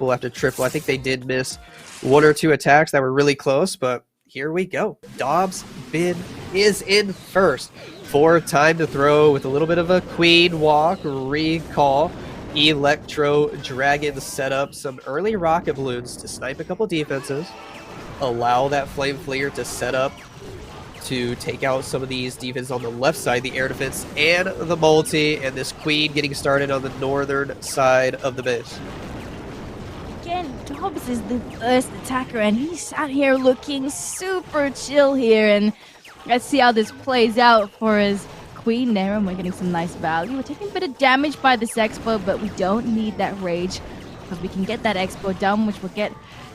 after triple. I think they did miss one or two attacks that were really close, but here we go. Dobbs Bin is in first for Time to Throw with a little bit of a queen walk, recall, Electro Dragon set up some early rocket balloons to snipe a couple defenses, allow that Flame Flinger to set up to take out some of these defenses on the left side, the air defense and the multi, and this queen getting started on the northern side of the base. Again, Dobbs is the first attacker, and he sat here looking super chill here, and let's see how this plays out for his queen there, and we're getting some nice value. We're taking a bit of damage by this expo, but we don't need that rage, because we can get that expo done, which will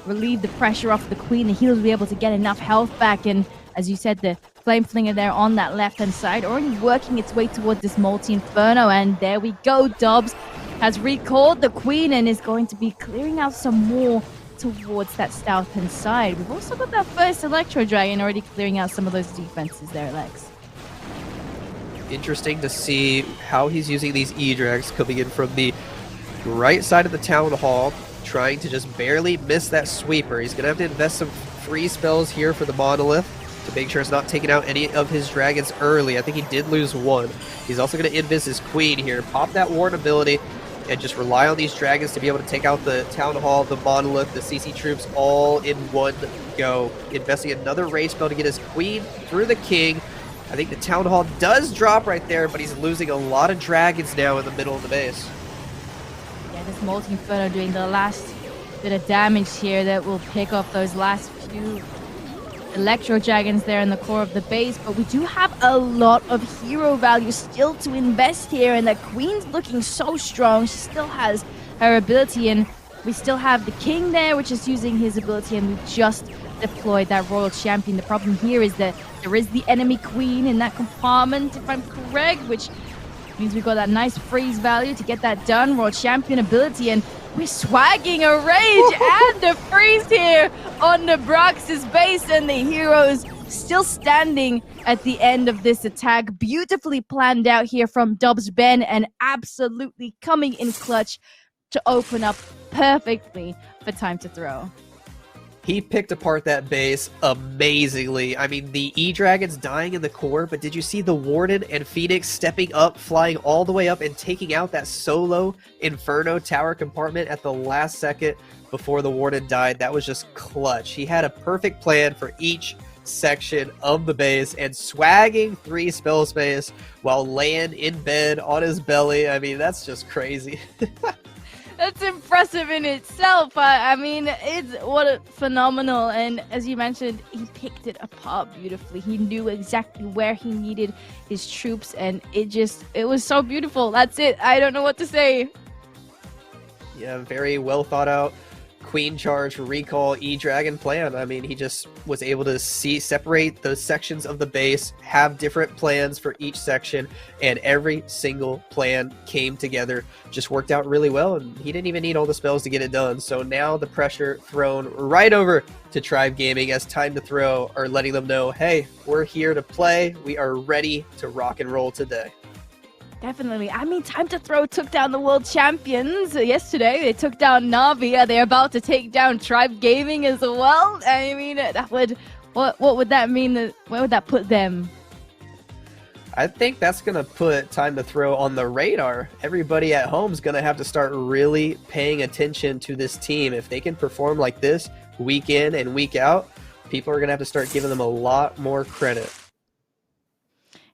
relieve the pressure off the queen. The healers will be able to get enough health back, and as you said, the Flame Flinger there on that left-hand side, already working its way towards this multi-inferno, and there we go. Dobbs has recalled the queen and is going to be clearing out some more towards that south-hand side. We've also got that first Electro Dragon already clearing out some of those defenses there, Lex. Interesting to see how he's using these E-Drags coming in from the right side of the Town Hall, trying to just barely miss that sweeper. He's going to have to invest some free spells here for the Monolith to make sure it's not taking out any of his dragons early. I think he did lose one. He's also going to invis his queen here, pop that ward ability, and just rely on these dragons to be able to take out the Town Hall, the Monolith, the CC troops all in one go. Investing another rage spell to get his queen through the king. I think the Town Hall does drop right there, but he's losing a lot of dragons now in the middle of the base. Yeah, this multi-inferno doing the last bit of damage here that will pick off those last few Electro Dragons there in the core of the base, but we do have a lot of hero value still to invest here, and the queen's looking so strong. She still has her ability, and we still have the king there, which is using his ability, and we just deployed that royal champion. The problem here is that there is the enemy queen in that compartment, if I'm correct, which means we got that nice freeze value to get that done. Royal champion ability, and we're swagging a rage and a freeze here on the Brox's base, and the heroes still standing at the end of this attack. Beautifully planned out here from Dobbs Ben, and absolutely coming in clutch to open up perfectly for Time to Throw. He picked apart that base amazingly. I mean, the E-Dragon's dying in the core, but did you see the Warden and Phoenix stepping up, flying all the way up and taking out that solo Inferno tower compartment at the last second before the Warden died? That was just clutch. He had a perfect plan for each section of the base and swagging 3 spell space while laying in bed on his belly. I mean, that's just crazy. That's impressive in itself. I mean, it's what a phenomenal. And as you mentioned, he picked it apart beautifully. He knew exactly where he needed his troops, and it was so beautiful. That's it. I don't know what to say. Yeah, very well thought out queen charge recall E-Dragon plan. I mean, he just was able to separate those sections of the base, have different plans for each section, and every single plan came together, just worked out really well, and he didn't even need all the spells to get it done. So now the pressure thrown right over to Tribe Gaming as Time to Throw are letting them know, hey, we're here to play. We are ready to rock and roll today. Definitely. I mean, Time to Throw took down the world champions yesterday. They took down Navi. They're about to take down Tribe Gaming as well. I mean, what would that mean? Where would that put them? I think that's going to put Time to Throw on the radar. Everybody at home is going to have to start really paying attention to this team. If they can perform like this week in and week out, people are going to have to start giving them a lot more credit.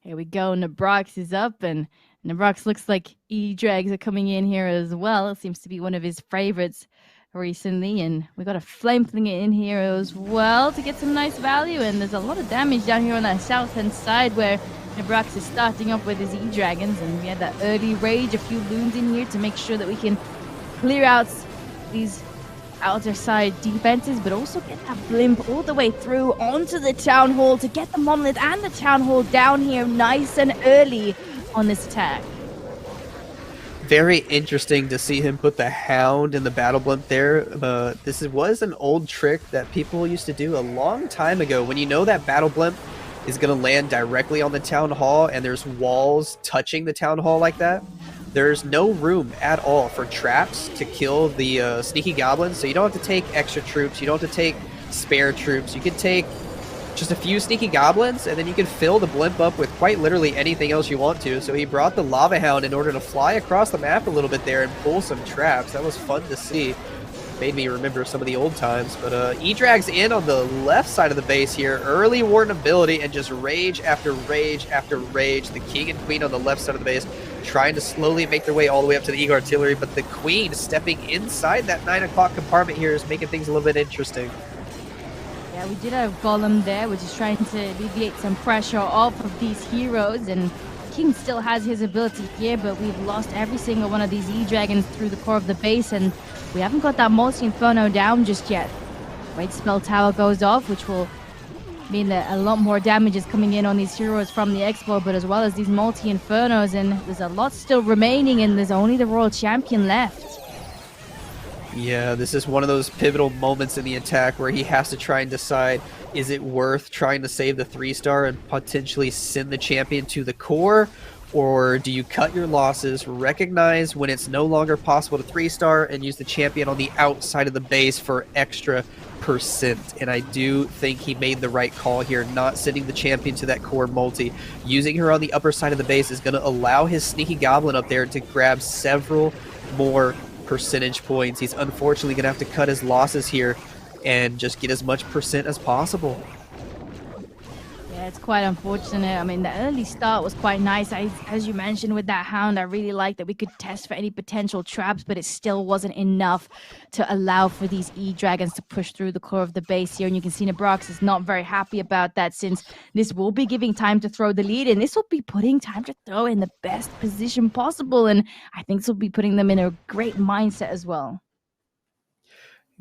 Here we go. Nabrox is up, and Nabrox looks like E-Drags are coming in here as well. It seems to be one of his favorites recently, and we got a Flame Flinger in here as well to get some nice value, and there's a lot of damage down here on that south-hand side where Nabrox is starting up with his E-Dragons, and we had that early rage, a few loons in here to make sure that we can clear out these outer side defenses, but also get that blimp all the way through onto the Town Hall to get the Monolith and the Town Hall down here nice and early on this attack. Very interesting to see him put the Hound in the battle blimp there. This was an old trick that people used to do a long time ago. When you know that battle blimp is going to land directly on the Town Hall and there's walls touching the Town Hall like that, there's no room at all for traps to kill the sneaky goblins, so you don't have to take extra troops, you don't have to take spare troops. You can take just a few sneaky goblins, and then you can fill the blimp up with quite literally anything else you want to. So he brought the Lava Hound in order to fly across the map a little bit there and pull some traps. That was fun to see. Made me remember some of the old times. But E-Drag's in on the left side of the base here. Early warden ability and just rage after rage after rage. The king and queen on the left side of the base trying to slowly make their way all the way up to the Eagle Artillery. But the queen stepping inside that 9 o'clock compartment here is making things a little bit interesting. Yeah, we did have Golem there, which is trying to alleviate some pressure off of these heroes, and King still has his ability here, but we've lost every single one of these E-Dragons through the core of the base, and we haven't got that multi-inferno down just yet. Great spell tower goes off, which will mean that a lot more damage is coming in on these heroes from the Expo, but as well as these multi-infernos, and there's a lot still remaining, and there's only the Royal Champion left. Yeah, this is one of those pivotal moments in the attack where he has to try and decide, is it worth trying to save the 3-star and potentially send the champion to the core? Or do you cut your losses, recognize when it's no longer possible to 3-star, and use the champion on the outside of the base for extra percent? And I do think he made the right call here, not sending the champion to that core multi. Using her on the upper side of the base is going to allow his sneaky goblin up there to grab several more percentage points. He's unfortunately gonna have to cut his losses here and just get as much percent as possible. Yeah, it's quite unfortunate. I mean, the early start was quite nice. As you mentioned with that Hound, I really liked that we could test for any potential traps, but it still wasn't enough to allow for these E-Dragons to push through the core of the base here. And you can see Nabrox is not very happy about that, since this will be giving Time2Throw the lead, and this will be putting Time2Throw in the best position possible. And I think this will be putting them in a great mindset as well.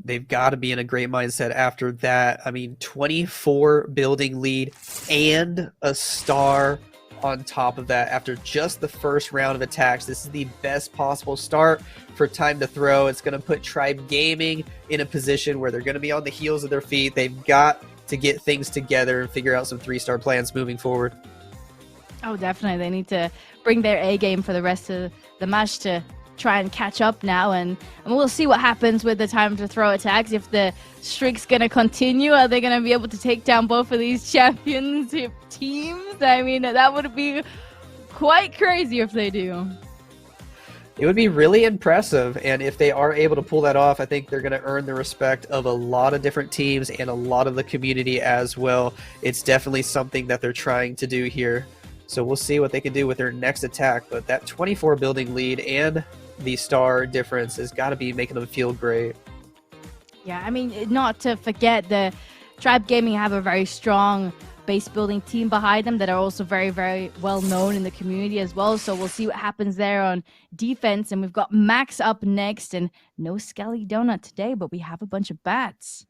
They've got to be in a great mindset after that. I mean, 24 building lead and a star on top of that after just the first round of attacks. This is the best possible start for Time2Throw. It's going to put Tribe Gaming in a position where they're going to be on the heels of their feet. They've got to get things together and figure out some 3-star plans moving forward. Oh, definitely. They need to bring their A game for the rest of the match to try and catch up now, and we'll see what happens with the Time2Throw attacks. If the streak's gonna continue, are they gonna be able to take down both of these championship teams? I mean, that would be quite crazy if they do. It would be really impressive, and if they are able to pull that off, I think they're going to earn the respect of a lot of different teams and a lot of the community as well. It's definitely something that they're trying to do here. So we'll see what they can do with their next attack, but that 24 building lead and the star difference has got to be making them feel great. Yeah, I mean, not to forget, the Tribe Gaming have a very strong base building team behind them that are also very, very well known in the community as well. So we'll see what happens there on defense. And we've got Max up next, and no Skelly Donut today, but we have a bunch of bats.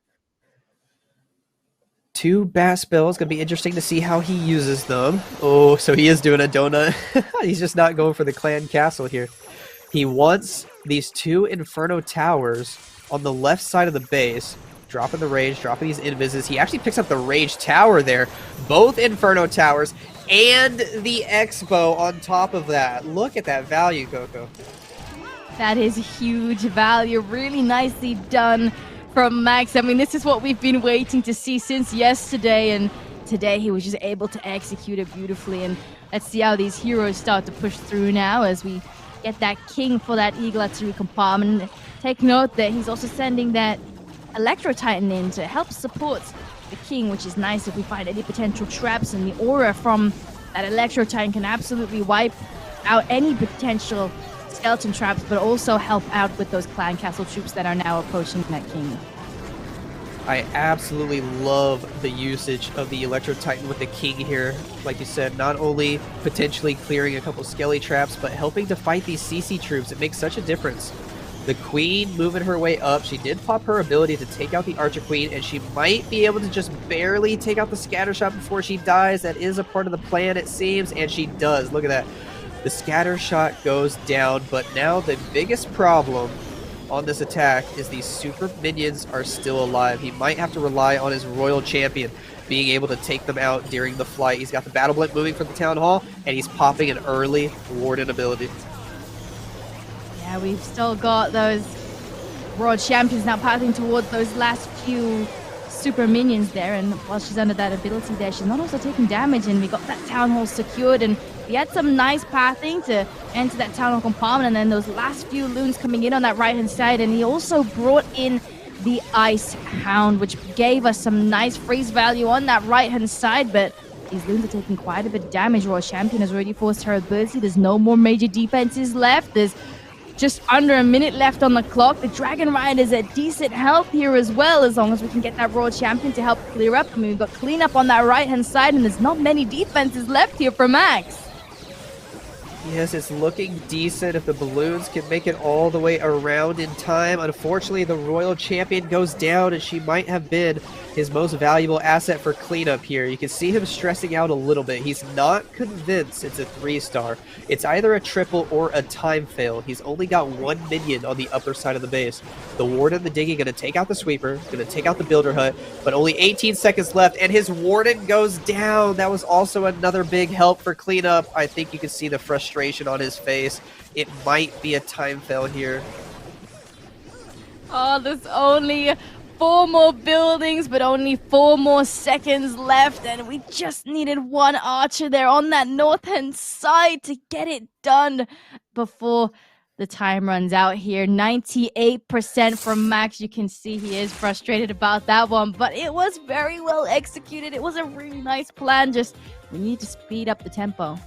2 bat spells. Gonna be interesting to see how he uses them. Oh, so he is doing a donut. He's just not going for the clan castle here. He wants these 2 Inferno Towers on the left side of the base, dropping the rage, dropping these invises. He actually picks up the rage tower there, both Inferno Towers and the Expo on top of that. Look at that value, Coco. That is huge value. Really nicely done from Max. I mean, this is what we've been waiting to see since yesterday, and today he was just able to execute it beautifully. And let's see how these heroes start to push through now as we get that king for that Eagle Artillery compartment. Take note that he's also sending that Electro Titan in to help support the king, which is nice if we find any potential traps, and the aura from that Electro Titan can absolutely wipe out any potential skeleton traps, but also help out with those clan castle troops that are now approaching that king. I absolutely love the usage of the Electro Titan with the king here. Like you said, not only potentially clearing a couple skelly traps, but helping to fight these CC troops. It makes such a difference. The queen moving her way up. She did pop her ability to take out the Archer Queen, and she might be able to just barely take out the scatter shot before she dies. That is a part of the plan, it seems, and she does. Look at that. The scatter shot goes down, but now the biggest problem on this attack is these super minions are still alive. He might have to rely on his Royal Champion being able to take them out during the flight. He's got the Battle Blimp moving from the Town Hall, and he's popping an early Warden ability. Yeah, we've still got those World Champions now pathing towards those last few super minions there, and while she's under that ability there, she's not also taking damage, and we got that Town Hall secured, and we had some nice pathing to enter that Town Hall compartment, and then those last few loons coming in on that right-hand side, and he also brought in the Ice Hound, which gave us some nice freeze value on that right-hand side, but these loons are taking quite a bit of damage. Royal Champion has already forced her ability. There's no more major defenses left. There's just under a minute left on the clock. The Dragon Rider's at decent health here as well, as long as we can get that Royal Champion to help clear up. I mean, we've got cleanup on that right-hand side, and there's not many defenses left here for Max. Yes, it's looking decent if the balloons can make it all the way around in time. Unfortunately, the Royal Champion goes down, and she might have been his most valuable asset for cleanup here. You can see him stressing out a little bit. He's not convinced it's a 3-star. It's either a triple or a time fail. He's only got one minion on the upper side of the base. The Warden, the Digging, going to take out the Sweeper, going to take out the Builder Hut, but only 18 seconds left, and his Warden goes down. That was also another big help for cleanup. I think you can see the frustration on his face. It might be a time fail here. Oh, there's only 4 more buildings, but only 4 more seconds left, and we just needed one archer there on that north-hand side to get it done before the time runs out here. 98% from Max. You can see he is frustrated about that one, but it was very well executed. It was a really nice plan. Just we need to speed up the tempo.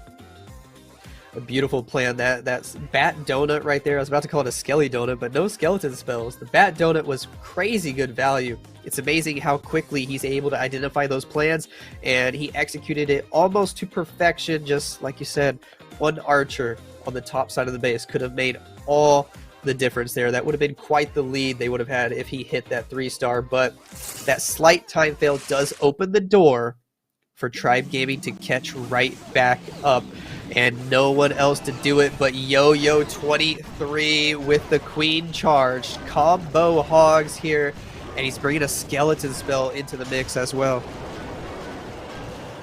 A beautiful plan. That's Bat Donut right there. I was about to call it a Skelly Donut, but no skeleton spells. The Bat Donut was crazy good value. It's amazing how quickly he's able to identify those plans, and he executed it almost to perfection. Just like you said, one archer on the top side of the base could have made all the difference there. That would have been quite the lead they would have had if he hit that 3-star, but that slight time fail does open the door for Tribe Gaming to catch right back up, and no one else to do it but Yo-Yo23 with the Queen charged. Combo hogs here, and he's bringing a skeleton spell into the mix as well.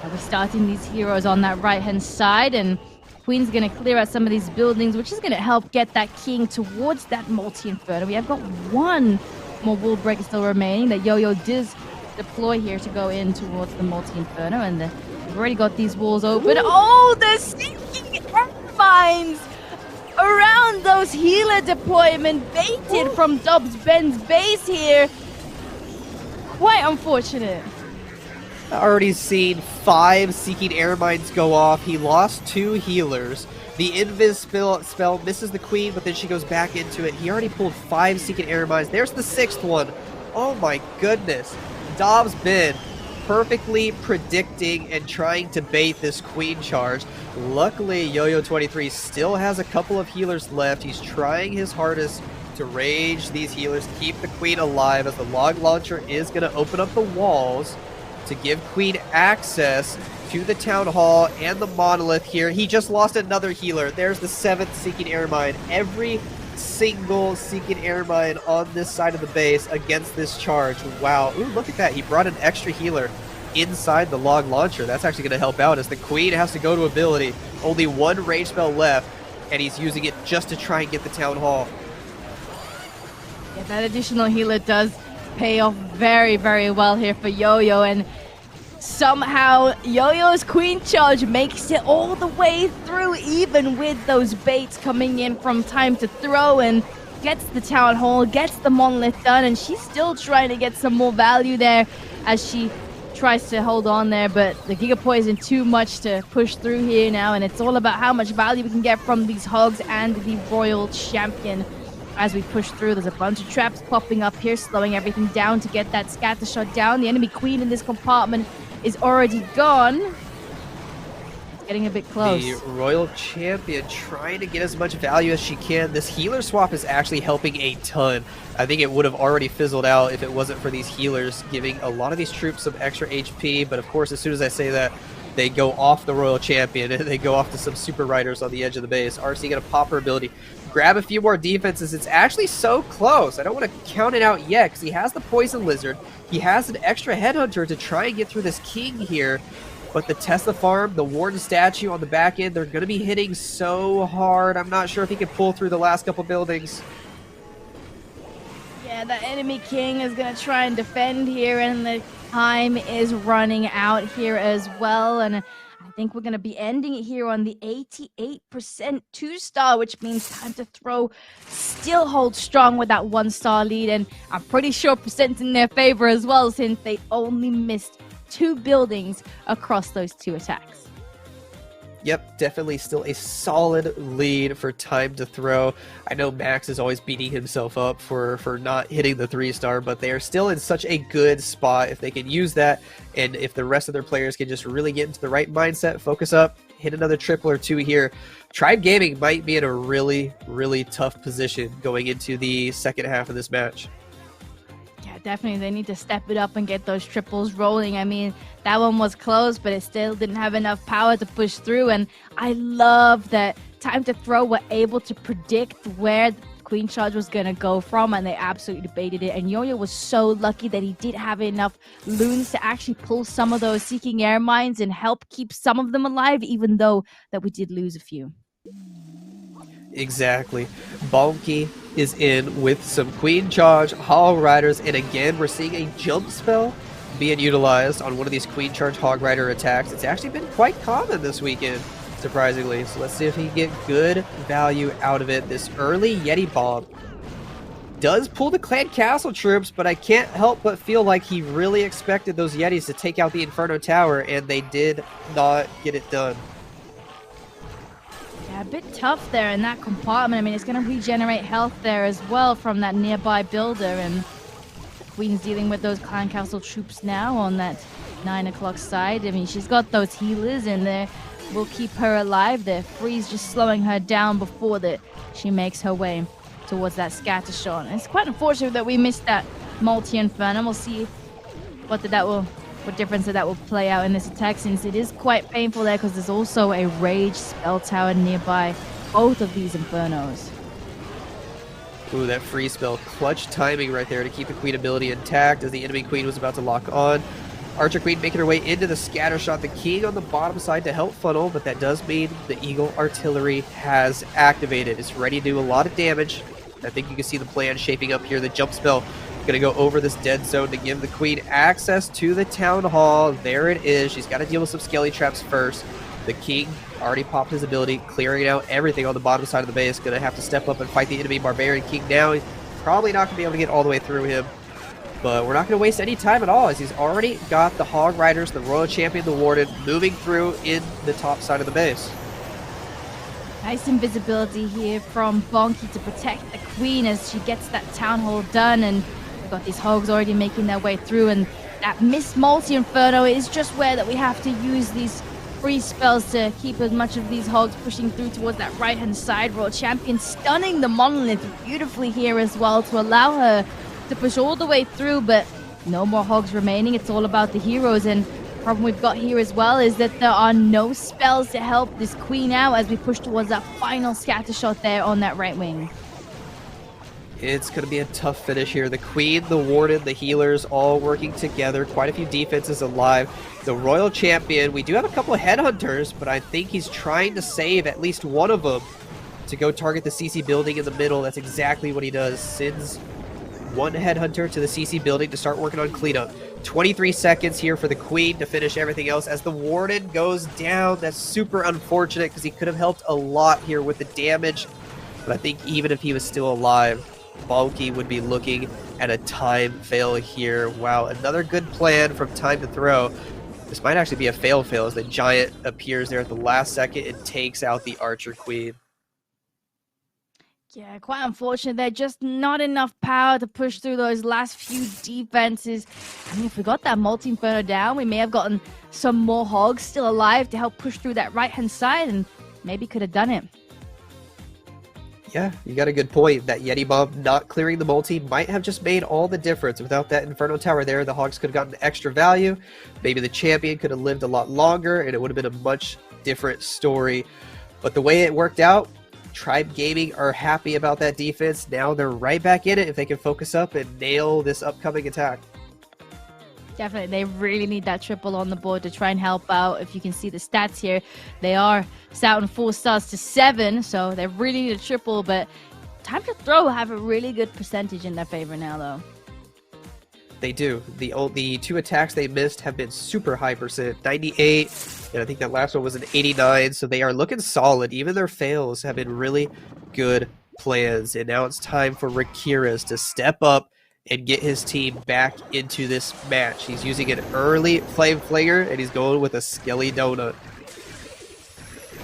We're starting these heroes on that right-hand side, and Queen's going to clear out some of these buildings, which is going to help get that king towards that multi-inferno. We have got one more wall breaker still remaining that Yo-Yo does deploy here to go in towards the multi-inferno, and we've already got these walls open. Oh, the sinking mines around those healer deployment baited from Dobbs Ben's base here. Quite unfortunate. I already seen 5 Seeking Air Mines go off. He lost 2 healers. The Invis spell misses the Queen, but then she goes back into it. He already pulled 5 Seeking Air Mines. There's the 6th one. Oh my goodness. Dobbs Ben perfectly predicting and trying to bait this Queen charge. Luckily, Yo-Yo23 still has a couple of healers left. He's trying his hardest to rage these healers, keep the Queen alive, as the log launcher is going to open up the walls to give Queen access to the Town Hall and the Monolith here. He just lost another healer. There's the 7th Seeking Air Mine. Every single Seeking Air Mine on this side of the base against this charge. Wow. Ooh, look at that. He brought an extra healer inside the log launcher. That's actually going to help out as the Queen has to go to ability. Only one rage spell left, and he's using it just to try and get the Town Hall. Yeah, that additional healer does pay off very, very well here for Yo-Yo, and somehow Yo-Yo's Queen charge makes it all the way through, even with those baits coming in from Time to Throw, and gets the Town Hall, gets the Monolith done, and she's still trying to get some more value there as she tries to hold on there, but the Giga Poison too much to push through here now, and it's all about how much value we can get from these hogs and the Royal Champion. As we push through, there's a bunch of traps popping up here, slowing everything down to get that scatter shot down. The enemy Queen in this compartment is already gone. It's getting a bit close. The Royal Champion trying to get as much value as she can. This healer swap is actually helping a ton. I think it would have already fizzled out if it wasn't for these healers giving a lot of these troops some extra HP, but of course as soon as I say that, they go off the Royal Champion and they go off to some Super Riders on the edge of the base. RC gonna pop her ability, grab a few more defenses. It's actually so close. I don't want to count it out yet because he has the Poison Lizard. He has an extra Headhunter to try and get through this King here. But the Tesla farm, the Warden statue on the back end, they're going to be hitting so hard. I'm not sure if he can pull through the last couple buildings. Yeah, the enemy king is going to try and defend here, and the time is running out here as well. And I think we're going to be ending it here on the 88% 2-star, which means Time to Throw still holds strong with that 1-star lead. And I'm pretty sure percent's in their favor as well, since they only missed 2 buildings across those 2 attacks. Yep, definitely still a solid lead for Time to Throw. I know Max is always beating himself up for not hitting the 3-star, but they are still in such a good spot if they can use that, and if the rest of their players can just really get into the right mindset, focus up, hit another triple or 2 here. Tribe Gaming might be in a really, really tough position going into the second half of this match. Yeah, definitely. They need to step it up and get those triples rolling. I mean, that one was close, but it still didn't have enough power to push through. And I love that Time to Throw were able to predict where the Queen Charge was going to go from, and they absolutely debated it. And Yo-Yo was so lucky that he did have enough loons to actually pull some of those Seeking Air Mines and help keep some of them alive, even though that we did lose a few. Exactly. Bonky is in with some Queen Charge, Hog Riders, and again, we're seeing a jump spell being utilized on one of these Queen Charge Hog Rider attacks. It's actually been quite common this weekend, surprisingly. So let's see if he can get good value out of it. This early Yeti Bomb does pull the Clan Castle troops, but I can't help but feel like he really expected those Yetis to take out the Inferno Tower, and they did not get it done. Yeah, a bit tough there in that compartment. I mean, it's going to regenerate health there as well from that nearby builder, and Queen's dealing with those Clan Castle troops now on that 9 o'clock side. I mean, she's got those healers in there. Will keep her alive there. Freeze just slowing her down before that she makes her way towards that scatter shot. And it's quite unfortunate that we missed that multi-inferno. We'll see what difference that will play out in this attack, since it is quite painful there because there's also a rage spell tower nearby both of these infernos. Ooh, that free spell. Clutch timing right there to keep the Queen ability intact as the enemy Queen was about to lock on. Archer Queen making her way into the scatter shot. The King on the bottom side to help funnel, but that does mean the Eagle Artillery has activated. It's ready to do a lot of damage. I think you can see the plan shaping up here. The jump spell going to go over this dead zone to give the Queen access to the Town Hall. There it is. She's got to deal with some skelly traps first. The King already popped his ability, clearing out everything on the bottom side of the base. Going to have to step up and fight the enemy Barbarian King now. He's probably not going to be able to get all the way through him. But we're not going to waste any time at all, as he's already got the Hog Riders, the Royal Champion, the Warden, moving through in the top side of the base. Nice invisibility here from Bonky to protect the Queen as she gets that Town Hall done, and we've got these Hogs already making their way through, and that missed multi-inferno is just where that we have to use these free spells to keep as much of these Hogs pushing through towards that right-hand side. Royal Champion stunning the Monolith beautifully here as well to allow her to push all the way through, but no more Hogs remaining. It's all about the heroes, and the problem we've got here as well is that there are no spells to help this Queen out as we push towards that final scatter shot there on that right wing. It's going to be a tough finish here. The Queen, the Warden, the healers all working together. Quite a few defenses alive. The Royal Champion, we do have a couple of headhunters, but I think he's trying to save at least one of them to go target the CC building in the middle. That's exactly what he does. Sends one headhunter to the CC building to start working on cleanup. 23 seconds here for the Queen to finish everything else as the Warden goes down. That's super unfortunate because he could have helped a lot here with the damage. But I think even if he was still alive, Bonky would be looking at a time fail here. Wow, another good plan from Time to Throw. This might actually be a fail as the Giant appears there at the last second and takes out the Archer Queen. Yeah, quite unfortunate. They're just not enough power to push through those last few defenses. I mean, if we got that multi-inferno down, we may have gotten some more Hogs still alive to help push through that right-hand side, and maybe could have done it. Yeah, you got a good point. That Yeti Bomb not clearing the multi might have just made all the difference. Without that Inferno Tower there, the Hogs could have gotten extra value. Maybe the champion could have lived a lot longer, and it would have been a much different story. But the way it worked out, Tribe Gaming are happy about that defense. Now they're right back in it if they can focus up and nail this upcoming attack. Definitely, they really need that triple on the board to try and help out. If you can see the stats here, they are set on 4 stars to 7, so they really need a triple, but Time to Throw have a really good percentage in their favor now, though. They do. The 2 attacks they missed have been super high percent, 98, and I think that last one was an 89, so they are looking solid. Even their fails have been really good plans, and now it's time for Rakira's to step up and get his team back into this match. He's using an early Flame Flinger, and he's going with a Skelly Donut.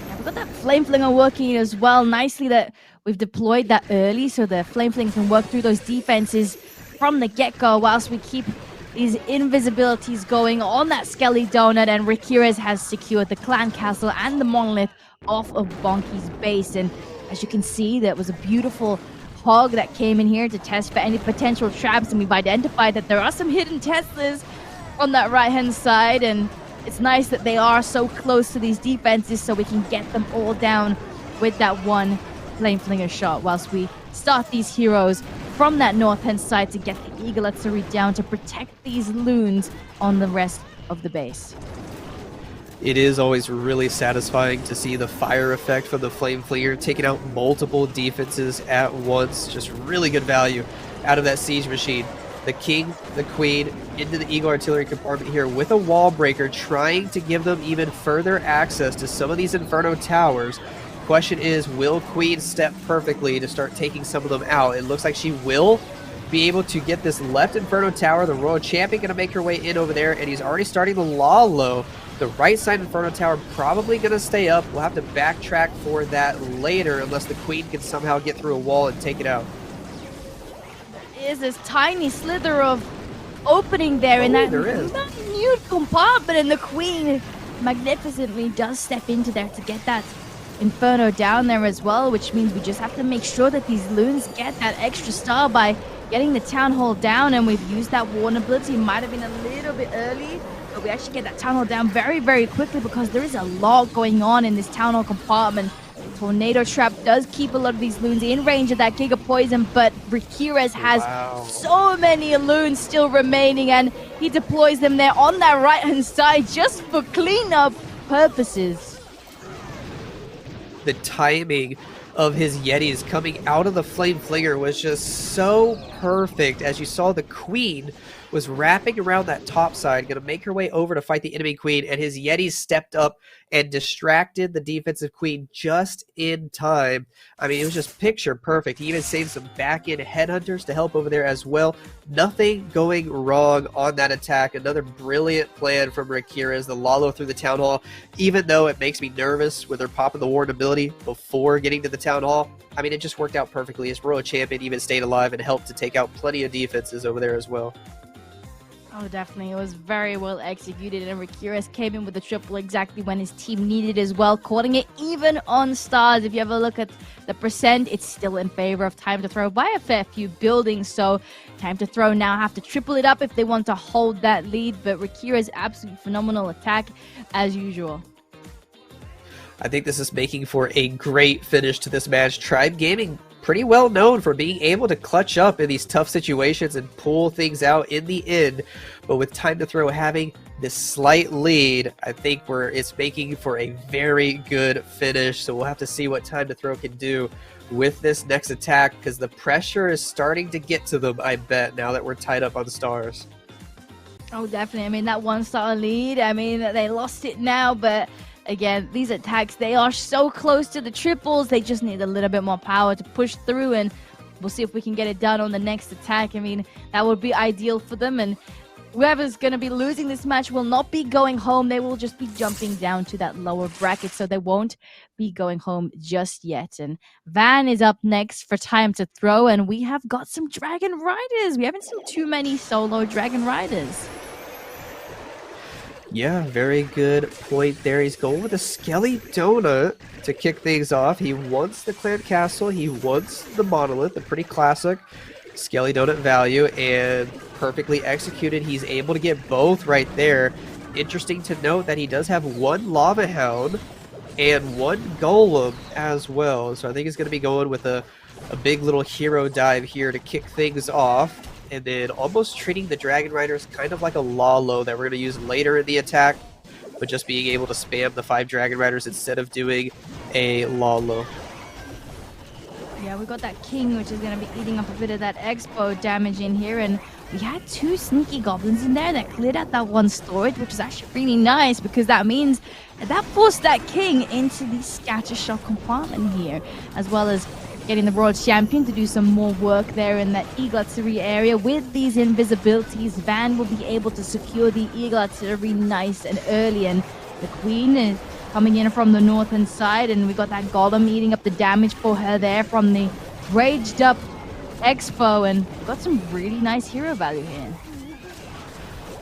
Yeah, we've got that Flame Flinger working as well. Nicely that we've deployed that early, so the Flame Flinger can work through those defenses from the get-go whilst we keep these invisibilities going on that Skelly Donut, and Rakira's has secured the Clan Castle and the Monolith off of Bonky's base. And as you can see, that was a beautiful Hog that came in here to test for any potential traps, and we've identified that there are some hidden Teslas on that right-hand side, and it's nice that they are so close to these defenses so we can get them all down with that one Flame Flinger shot whilst we start these heroes from that north-hand side to get the Eagle Artillery down to protect these loons on the rest of the base. It is always really satisfying to see the fire effect from the Flame Flinger taking out multiple defenses at once. Just really good value out of that Siege Machine. The King, the Queen, into the Eagle Artillery compartment here with a wall breaker, trying to give them even further access to some of these Inferno Towers. Question is, will Queen step perfectly to start taking some of them out? It looks like she will be able to get this left Inferno Tower. The Royal Champion going to make her way in over there, and he's already starting to law low. The right side Inferno Tower probably going to stay up. We'll have to backtrack for that later unless the Queen can somehow get through a wall and take it out. There is this tiny slither of opening there in that minute compartment, and the Queen magnificently does step into there to get that Inferno down there as well, which means we just have to make sure that these loons get that extra star by getting the Town Hall down, and we've used that Warn ability. Might have been a little bit early, but we actually get that Town Hall down very, very quickly because there is a lot going on in this Town Hall compartment. Tornado Trap does keep a lot of these loons in range of that Giga Poison, but Rakira's has so many loons still remaining, and he deploys them there on that right-hand side just for cleanup purposes. The timing of his Yetis coming out of the Flame Flinger was just so perfect. As you saw, the Queen was wrapping around that top side, going to make her way over to fight the enemy Queen, and his Yetis stepped up and distracted the defensive Queen just in time. I mean, it was just picture perfect. He even saved some back-end headhunters to help over there as well. Nothing going wrong on that attack. Another brilliant plan from Rakira as the Lalo through the Town Hall, even though it makes me nervous with her popping the Warden ability before getting to the Town Hall. I mean, it just worked out perfectly. His Royal Champion even stayed alive and helped to take out plenty of defenses over there as well. Oh, definitely. It was very well executed, and Rakira's came in with the triple exactly when his team needed as well, calling it even on stars. If you ever look at the percent, it's still in favor of Time to Throw by a fair few buildings, so Time to Throw now have to triple it up if they want to hold that lead, but Rakira's absolutely phenomenal attack as usual. I think this is making for a great finish to this match. Tribe Gaming, pretty well known for being able to clutch up in these tough situations and pull things out in the end. But with Time to Throw having this slight lead, I think it's making for a very good finish. So we'll have to see what Time to Throw can do with this next attack, because the pressure is starting to get to them, I bet, now that we're tied up on stars. Oh, definitely. I mean, that 1-star lead, I mean, they lost it now, but again, these attacks, they are so close to the triples. They just need a little bit more power to push through, and we'll see if we can get it done on the next attack. I mean, that would be ideal for them, and whoever's going to be losing this match will not be going home. They will just be jumping down to that lower bracket, so they won't be going home just yet. And Van is up next for Time to Throw, and we have got some Dragon Riders. We haven't seen too many solo Dragon Riders. Yeah, very good point there. He's going with a Skelly Donut to kick things off. He wants the Clan Castle. He wants the Monolith, a pretty classic Skelly Donut value, and perfectly executed. He's able to get both right there. Interesting to note that he does have one Lava Hound and one Golem as well. So I think he's going to be going with a big little hero dive here to kick things off. and then almost treating the Dragon Riders kind of like a Lalo that we're going to use later in the attack, but just being able to spam the 5 Dragon Riders instead of doing a Lalo. Yeah, we got that King, which is going to be eating up a bit of that Expo damage in here, and we had 2 sneaky goblins in there that cleared out that 1 storage, which is actually really nice because that means that forced that King into the scatter shot compartment here, as well as getting the World Champion to do some more work there in that Eagle Artillery area. With these invisibilities, Van will be able to secure the Eagle Artillery nice and early, and the Queen is coming in from the northern side, and we got that Golem eating up the damage for her there from the raged up Expo, and got some really nice hero value here.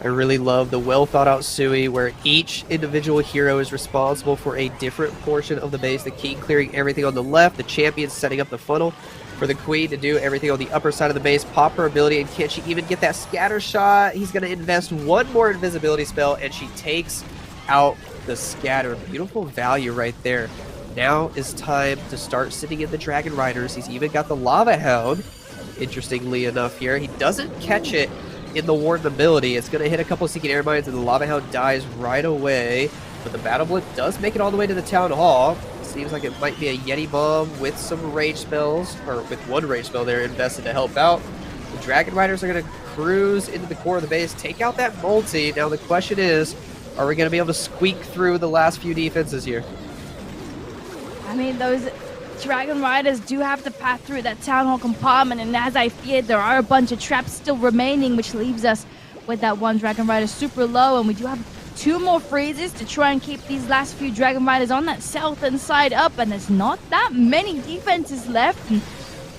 I really love the well thought out Sui where each individual hero is responsible for a different portion of the base. The King clearing everything on the left, the Champion setting up the funnel for the Queen to do everything on the upper side of the base, pop her ability, and can she even get that scatter shot? He's going to invest 1 more invisibility spell, and she takes out the scatter. Beautiful value right there. Now is time to start sitting in the Dragon Riders. He's even got the Lava Hound, interestingly enough here. He doesn't catch it in the Warden ability. It's going to hit a couple of Seeking Air Mines, and the Lava Hound dies right away. But the Battle Blitz does make it all the way to the Town Hall. Seems like it might be a Yeti Bomb with some rage spells, or with 1 rage spell there invested to help out. The Dragon Riders are going to cruise into the core of the base, take out that multi. Now the question is, are we going to be able to squeak through the last few defenses here? I mean, those Dragon Riders do have to pass through that Town Hall compartment, and as I feared, there are a bunch of traps still remaining, which leaves us with that 1 Dragon Rider super low, and we do have 2 more freezes to try and keep these last few Dragon Riders on that southern side up, and there's not that many defenses left, and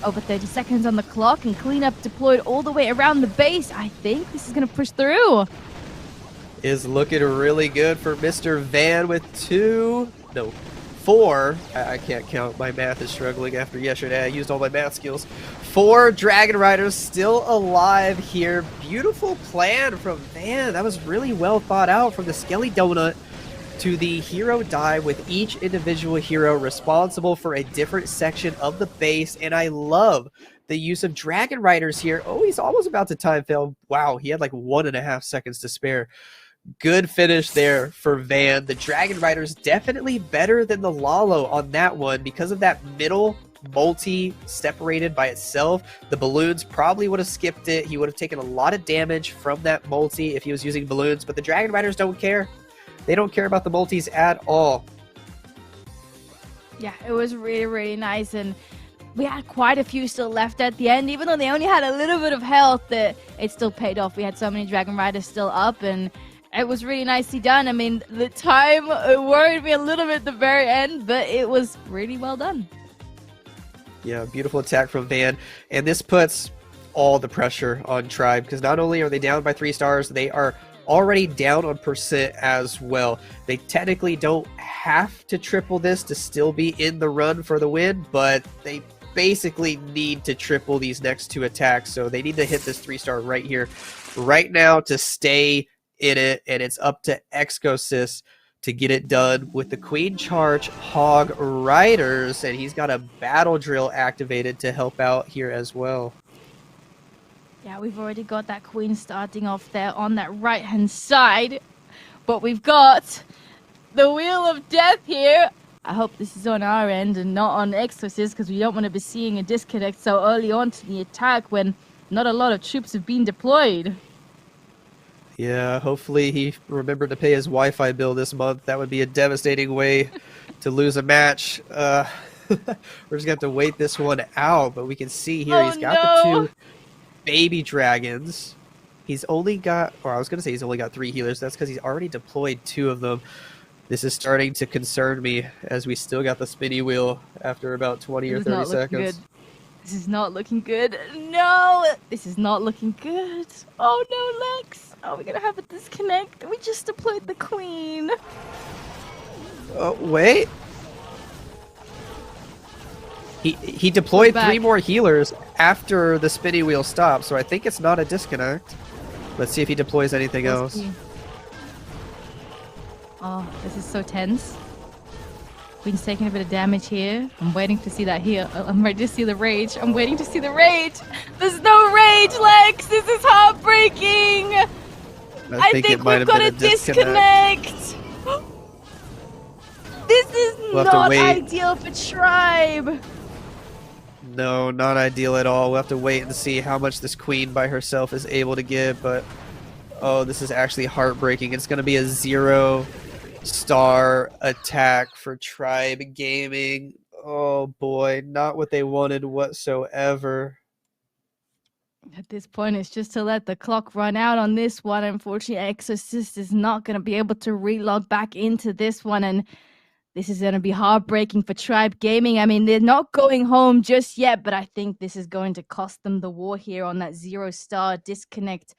over 30 seconds on the clock, and cleanup deployed all the way around the base. I think this is going to push through. Is looking really good for Mr. Van with 4, I can't count, my math is struggling after yesterday, I used all my math skills. 4 Dragon Riders still alive here. Beautiful plan from Van. That was really well thought out, from the Skelly Donut to the hero die, with each individual hero responsible for a different section of the base. And I love the use of Dragon Riders here. Oh, he's almost about to time fail. Wow, he had like 1.5 seconds to spare. Good finish there for Van. The Dragon Riders definitely better than the Lalo on that one because of that middle multi separated by itself. The balloons probably would have skipped it. He would have taken a lot of damage from that multi if he was using balloons, but the Dragon Riders don't care. They don't care about the multis at all. Yeah, it was really, really nice, and we had quite a few still left at the end. Even though they only had a little bit of health, it still paid off. We had so many Dragon Riders still up, and it was really nicely done. I mean, the time worried me a little bit at the very end, but it was really well done. Yeah, beautiful attack from Van. And this puts all the pressure on Tribe, because not only are they down by 3 stars, they are already down on percent as well. They technically don't have to triple this to still be in the run for the win, but they basically need to triple these next 2 attacks. So they need to hit this 3-star right here, right now, to stay in it, and it's up to Excosis to get it done with the Queen Charge Hog Riders, and he's got a battle drill activated to help out here as well. Yeah, we've already got that Queen starting off there on that right-hand side, but we've got the Wheel of Death here. I hope this is on our end and not on Exosis, because we don't want to be seeing a disconnect so early on to the attack when not a lot of troops have been deployed. Yeah, hopefully he remembered to pay his Wi-Fi bill this month. That would be a devastating way to lose a match. We're just going to have to wait this one out, but we can see here he's got the 2 baby dragons. He's only got, or I was going to say he's only got 3 healers. That's because he's already deployed 2 of them. This is starting to concern me, as we still got the spinny wheel after about 20 or 30 seconds. Good. This is not looking good. No, this is not looking good. Oh no, Lex. Oh, we're gonna have a disconnect. We just deployed the Queen. Oh, wait. He deployed 3 more healers after the spinny wheel stopped, so I think it's not a disconnect. Let's see if he deploys anything else. Oh, this is so tense. Queen's taking a bit of damage here. I'm waiting to see that here. I'm ready to see the rage. I'm waiting to see the rage. There's no rage, Lex. This is heartbreaking. I think it think might we've have got been a a disconnect. disconnect. This is We'll have to not wait. ideal for Tribe. No, not ideal at all. We'll have to wait and see how much this queen by herself is able to get, but oh, this is actually heartbreaking. It's going to be a 0-star attack for Tribe Gaming. Oh boy, not what they wanted whatsoever. At this point, it's just to let the clock run out on this one. Unfortunately, Exorcist is not going to be able to relog back into this one, and this is going to be heartbreaking for Tribe Gaming. I mean, they're not going home just yet, but I think this is going to cost them the war here on that 0-star disconnect.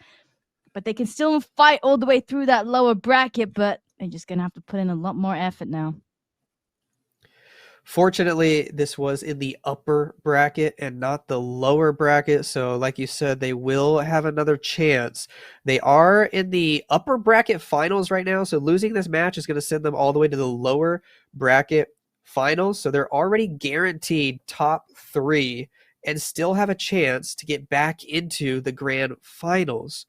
But they can still fight all the way through that lower bracket, but they're just going to have to put in a lot more effort now. Fortunately, this was in the upper bracket and not the lower bracket. So like you said, they will have another chance. They are in the upper bracket finals right now. So losing this match is going to send them all the way to the lower bracket finals. So they're already guaranteed top 3 and still have a chance to get back into the grand finals.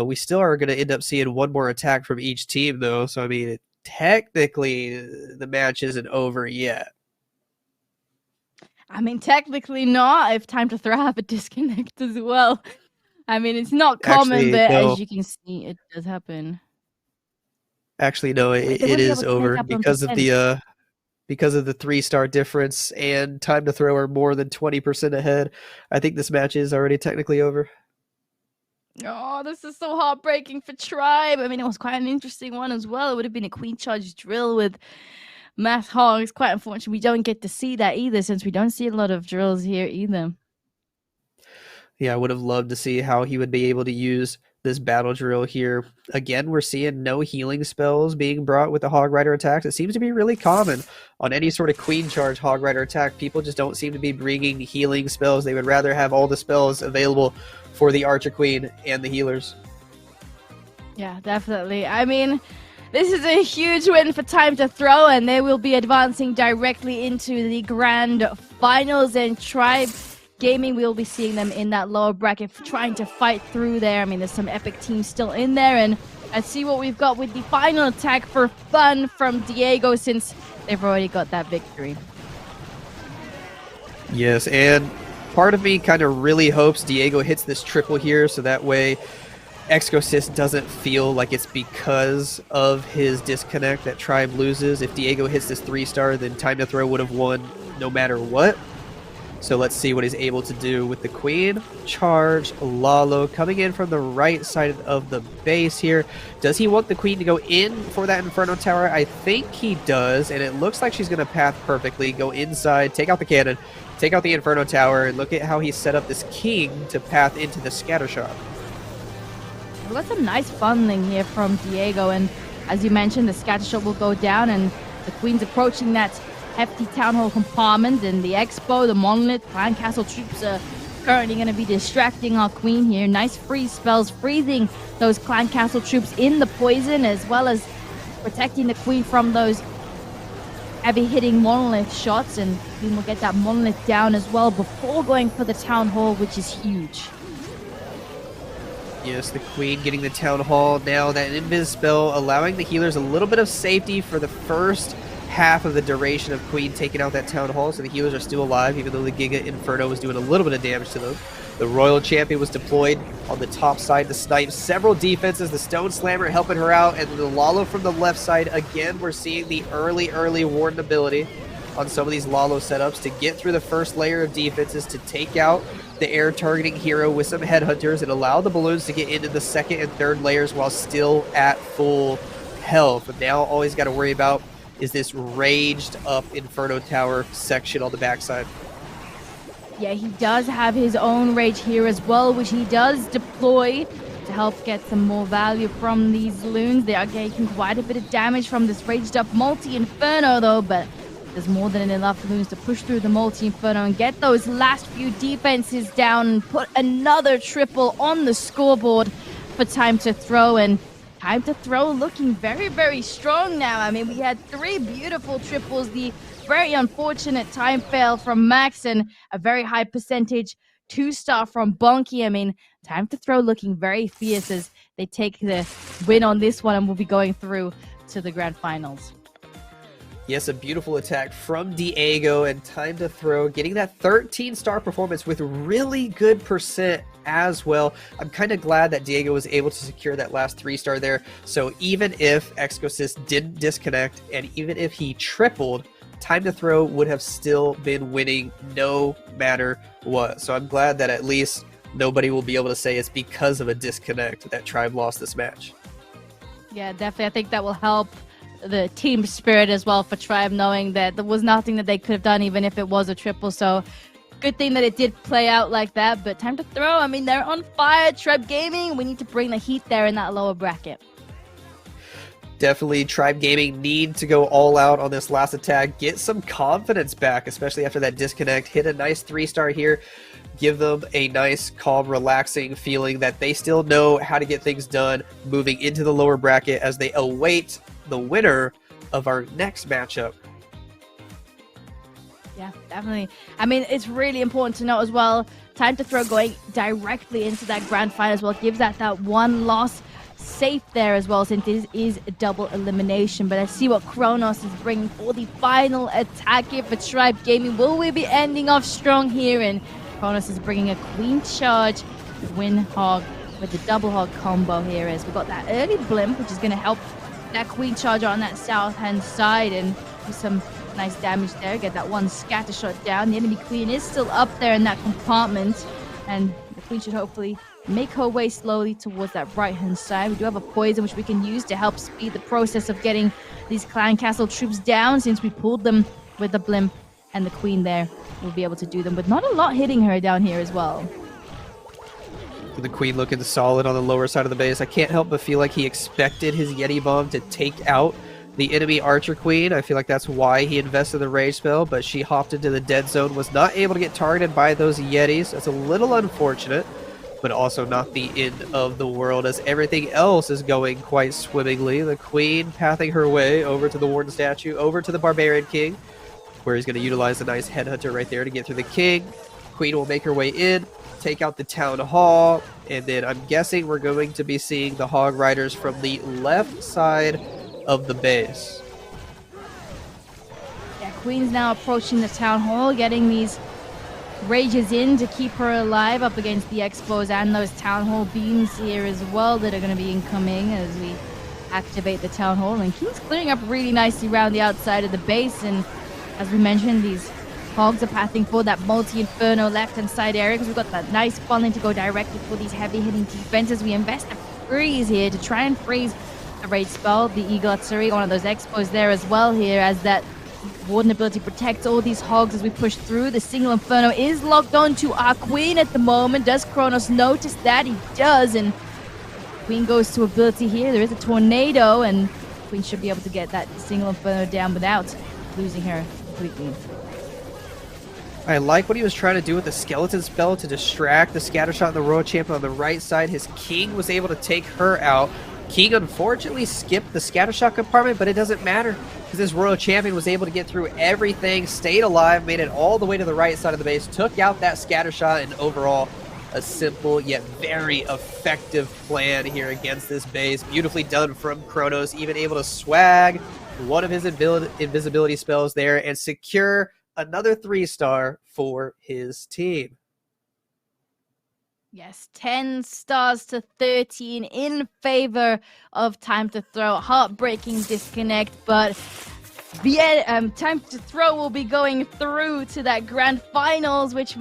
We still are going to end up seeing one more attack from each team though. So I mean, technically the match isn't over yet. I mean, technically not if Time2Throw have a disconnect as well. I mean, it's not common, Actually, but no. as you can see, it does happen. Actually, no, They it wouldn't be able is to make over up on because of percent. the 3-star difference and Time2Throw are more than 20% ahead. I think this match is already technically over. Oh, this is so heartbreaking for Tribe. I mean, it was quite an interesting one as well. It would have been a queen charge drill with Math Hog. It's quite unfortunate we don't get to see that either, since we don't see a lot of drills here either. Yeah, I would have loved to see how he would be able to use this battle drill here. Again, we're seeing no healing spells being brought with the Hog Rider attacks. It seems to be really common on any sort of queen charge Hog Rider attack. People just don't seem to be bringing healing spells. They would rather have all the spells available for the Archer Queen and the healers. Yeah, definitely. I mean, this is a huge win for Time2Throw, and they will be advancing directly into the grand finals. And Tribe Gaming, we'll be seeing them in that lower bracket trying to fight through there. I mean, there's some epic teams still in there, and let's see what we've got with the final attack for fun from Diego, since they've already got that victory. Yes, and part of me kind of really hopes Diego hits this triple here, so that way Exorcist doesn't feel like it's because of his disconnect that Tribe loses. If Diego hits this 3-star, then Time2Throw would have won no matter what. So let's see what he's able to do with the Queen. Charge, Lalo coming in from the right side of the base here. Does he want the Queen to go in for that Inferno Tower? I think he does, and it looks like she's going to path perfectly. Go inside, take out the cannon, take out the Inferno Tower, and look at how he set up this King to path into the Scatter Shot. Well, that's some nice funneling here from Diego, and as you mentioned, the Scatter Shot will go down, and the Queen's approaching that hefty Town Hall compartment, and the Expo, the Monolith, Clan Castle troops are currently going to be distracting our Queen here. Nice freeze spells, freezing those Clan Castle troops in the poison, as well as protecting the Queen from those heavy hitting Monolith shots, and Queen will get that Monolith down as well before going for the Town Hall, which is huge. Yes, the Queen getting the Town Hall now. That Invis spell allowing the healers a little bit of safety for the first half of the duration of Queen taking out that Town Hall, so the healers are still alive, even though the Giga Inferno was doing a little bit of damage to them. The Royal Champion was deployed on the top side to snipe several defenses. The Stone Slammer helping her out, and the Lalo from the left side. Again, we're seeing the early Warden ability on some of these Lalo setups to get through the first layer of defenses, to take out the air targeting hero with some headhunters and allow the balloons to get into the second and third layers while still at full health. But now all he's got to worry about is this raged up Inferno Tower section on the backside. Yeah, he does have his own rage here as well, which he does deploy to help get some more value from these loons. They are taking quite a bit of damage from this raged up multi-inferno though, but there's more than enough loons to push through the multi-inferno and get those last few defenses down and put another triple on the scoreboard for Time2Throw. And Time to Throw looking very, very strong now. I mean, we had 3 beautiful triples, the very unfortunate time fail from Max, and a very high percentage 2-star from Bonky. I mean, Time to Throw looking very fierce as they take the win on this one and will be going through to the grand finals. Yes, a beautiful attack from Diego, and Time to Throw getting that 13-star performance with really good percent as well. I'm kind of glad that Diego was able to secure that last 3-star there. So even if Exosys didn't disconnect, and even if he tripled, Time to Throw would have still been winning no matter what. So I'm glad that at least nobody will be able to say it's because of a disconnect that Tribe lost this match. Yeah, definitely. I think that will help the team spirit as well for Tribe, knowing that there was nothing that they could have done even if it was a triple. So good thing that it did play out like that. But Time to Throw, I mean, they're on fire. Tribe Gaming, we need to bring the heat there in that lower bracket. Definitely, Tribe Gaming need to go all out on this last attack, get some confidence back, especially after that disconnect. Hit a nice 3-star here, give them a nice, calm, relaxing feeling that they still know how to get things done moving into the lower bracket as they await the winner of our next matchup. Yeah, definitely. I mean, it's really important to note as well, Time to Throw going directly into that grand final as well gives that one loss safe there as well, since it is a double elimination. But let's see what Kronos is bringing for the final attack here for Tribe Gaming. Will we be ending off strong here? And Kronos is bringing a Queen Charge Win Hog with the double hog combo here, as we got that early blimp, which is going to help that Queen Charger on that south hand side and do some nice damage there. Get that one scatter shot down. The enemy Queen is still up there in that compartment, and the Queen should hopefully make her way slowly towards that right hand side. We do have a poison which we can use to help speed the process of getting these Clan Castle troops down, since we pulled them with the blimp, and the Queen there will be able to do them, but not a lot hitting her down here as well. The Queen looking solid on the lower side of the base. I can't help but feel like he expected his Yeti Bomb to take out the enemy Archer Queen. I feel like that's why he invested the Rage spell, but she hopped into the dead zone, was not able to get targeted by those Yetis. That's a little unfortunate, but also not the end of the world, as everything else is going quite swimmingly. The Queen pathing her way over to the Warden statue, over to the Barbarian King, where he's going to utilize a nice Headhunter right there to get through the King. Queen will make her way in, take out the Town Hall, and then I'm guessing we're going to be seeing the Hog Riders from the left side of the base. Yeah, Queen's now approaching the Town Hall, getting these Rages in to keep her alive up against the Expos and those Town Hall beams here as well that are going to be incoming as we activate the Town Hall. And King's clearing up really nicely around the outside of the base, and as we mentioned, these Hogs are pathing for that multi-inferno left-hand side area because we've got that nice funneling to go directly for these heavy-hitting defenses. We invest a freeze here to try and freeze the Rage spell. The Eagle Artillery, one of those Expos there as well here, as that Warden ability protects all these Hogs as we push through. The single Inferno is locked on to our Queen at the moment. Does Kronos notice that? He does, and Queen goes to ability here. There is a Tornado, and Queen should be able to get that single Inferno down without losing her completely. I like what he was trying to do with the Skeleton spell to distract the Scattershot and the Royal Champion on the right side. His King was able to take her out. King unfortunately skipped the Scattershot compartment, but it doesn't matter because this Royal Champion was able to get through everything, stayed alive, made it all the way to the right side of the base, took out that Scattershot, and overall a simple yet very effective plan here against this base. Beautifully done from Kronos, even able to swag one of his invisibility spells there and secure another 3-star for his team. Yes, 10 stars to 13 in favor of Time to Throw. Heartbreaking disconnect, but Time to Throw will be going through to that grand finals, which